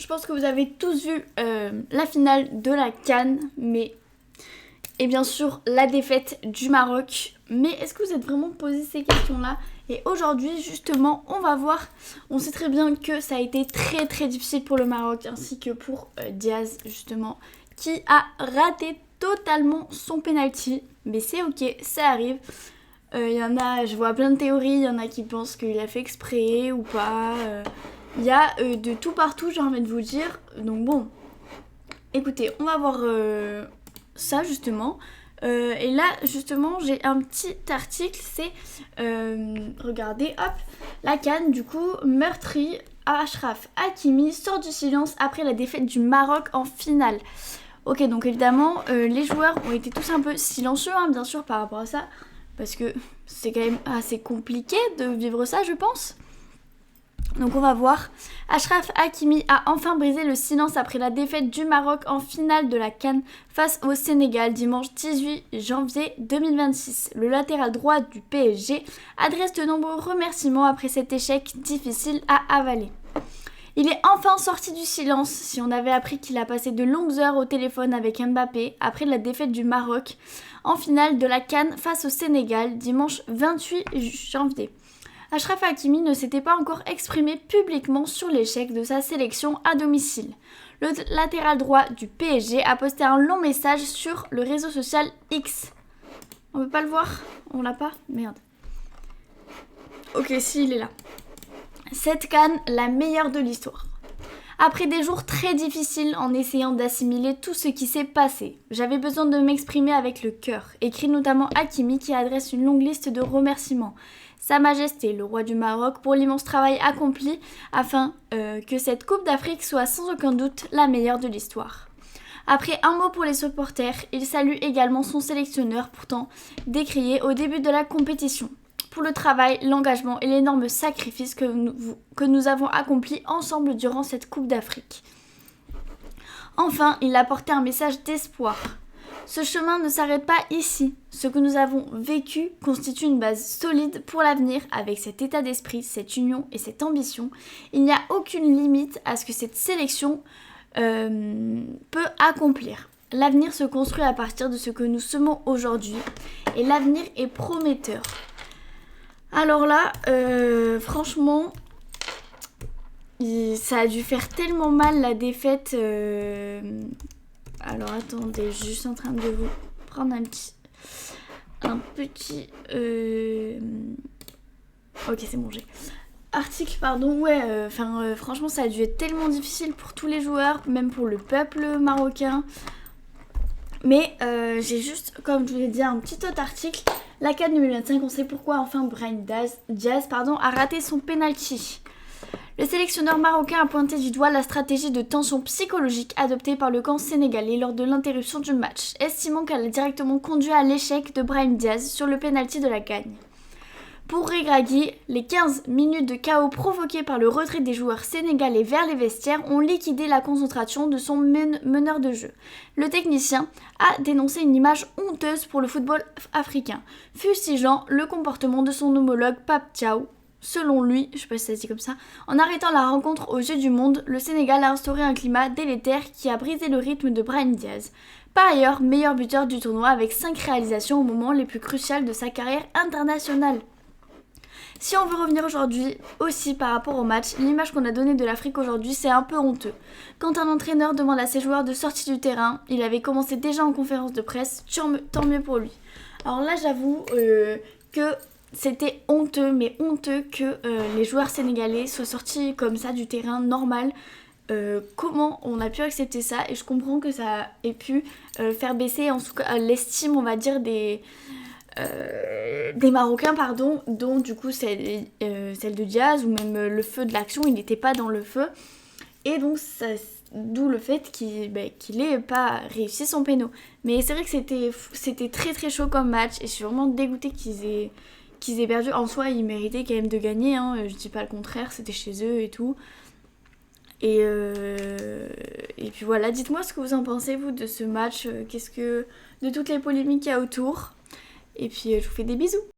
Je pense que vous avez tous vu la finale de la CAN, et bien sûr la défaite du Maroc. Mais est-ce que vous êtes vraiment posé ces questions-là? Et aujourd'hui, justement, on va voir. On sait très bien que ça a été très très difficile pour le Maroc, ainsi que pour Diaz, justement, qui a raté totalement son penalty. Mais c'est ok, ça arrive. Y en a, je vois plein de théories, il y en a qui pensent qu'il a fait exprès ou pas. Il y a de tout partout, j'ai envie de vous dire. Donc bon, écoutez, on va voir ça justement. Et là, justement, j'ai un petit article, c'est, regardez, hop, la CAN, du coup, meurtri, Achraf Hakimi sort du silence après la défaite du Maroc en finale. Ok, donc évidemment, les joueurs ont été tous un peu silencieux, hein, bien sûr, par rapport à ça, parce que c'est quand même assez compliqué de vivre ça, je pense. Donc on va voir. Achraf Hakimi a enfin brisé le silence après la défaite du Maroc en finale de la CAN face au Sénégal dimanche 18 janvier 2026. Le latéral droit du PSG adresse de nombreux remerciements après cet échec difficile à avaler. Il est enfin sorti du silence si on avait appris qu'il a passé de longues heures au téléphone avec Mbappé après la défaite du Maroc en finale de la CAN face au Sénégal dimanche 28 janvier. Achraf Hakimi ne s'était pas encore exprimé publiquement sur l'échec de sa sélection à domicile. Le latéral droit du PSG a posté un long message sur le réseau social X. On peut pas le voir? On l'a pas? Merde. Ok, si, il est là. Cette CAN, la meilleure de l'histoire. Après des jours très difficiles en essayant d'assimiler tout ce qui s'est passé, j'avais besoin de m'exprimer avec le cœur, écrit notamment Hakimi qui adresse une longue liste de remerciements. Sa Majesté, le roi du Maroc, pour l'immense travail accompli afin que cette Coupe d'Afrique soit sans aucun doute la meilleure de l'histoire. Après un mot pour les supporters, il salue également son sélectionneur, pourtant décrié au début de la compétition, pour le travail, l'engagement et l'énorme sacrifice que nous avons accomplis ensemble durant cette Coupe d'Afrique. Enfin, il a porté un message d'espoir. Ce chemin ne s'arrête pas ici. Ce que nous avons vécu constitue une base solide pour l'avenir. Avec cet état d'esprit, cette union et cette ambition, il n'y a aucune limite à ce que cette sélection peut accomplir. L'avenir se construit à partir de ce que nous semons aujourd'hui et l'avenir est prometteur. Alors là, franchement, ça a dû faire tellement mal la défaite. Alors attendez, je suis juste en train de vous prendre un petit. Ok, c'est bon, j'ai. Article, pardon, ouais, franchement, ça a dû être tellement difficile pour tous les joueurs, même pour le peuple marocain. Mais j'ai juste, comme je vous l'ai dit, un petit autre article. La CAN 2025, on sait pourquoi enfin Brahim Diaz a raté son penalty. Le sélectionneur marocain a pointé du doigt la stratégie de tension psychologique adoptée par le camp sénégalais lors de l'interruption du match, estimant qu'elle a directement conduit à l'échec de Brahim Diaz sur le penalty de la gagne. Pour Regragui, les 15 minutes de chaos provoquées par le retrait des joueurs sénégalais vers les vestiaires ont liquidé la concentration de son meneur de jeu. Le technicien a dénoncé une image honteuse pour le football africain, fustigeant le comportement de son homologue Pape Thiaw. Selon lui, je sais pas si ça se dit comme ça, en arrêtant la rencontre aux Jeux du Monde, le Sénégal a instauré un climat délétère qui a brisé le rythme de Brahim Diaz. Par ailleurs, meilleur buteur du tournoi avec 5 réalisations au moment les plus cruciales de sa carrière internationale. Si on veut revenir aujourd'hui aussi par rapport au match, l'image qu'on a donnée de l'Afrique aujourd'hui, c'est un peu honteux. Quand un entraîneur demande à ses joueurs de sortir du terrain, il avait commencé déjà en conférence de presse, tant mieux pour lui. Alors là, j'avoue que c'était honteux, mais honteux que les joueurs sénégalais soient sortis comme ça du terrain normal. Comment on a pu accepter ça? Et je comprends que ça ait pu faire baisser en tout cas l'estime, on va dire, des Marocains, pardon, dont du coup celle de Diaz, ou même le feu de l'action, il n'était pas dans le feu. Et donc d'où le fait qu'il ait pas réussi son péno. Mais c'est vrai que c'était très très chaud comme match, et je suis vraiment dégoûtée qu'ils aient perdu. En soi, ils méritaient quand même de gagner, hein. Je dis pas le contraire, c'était chez eux et tout. Et puis voilà, dites-moi ce que vous en pensez, vous, de ce match. De toutes les polémiques qu'il y a autour. Et puis je vous fais des bisous.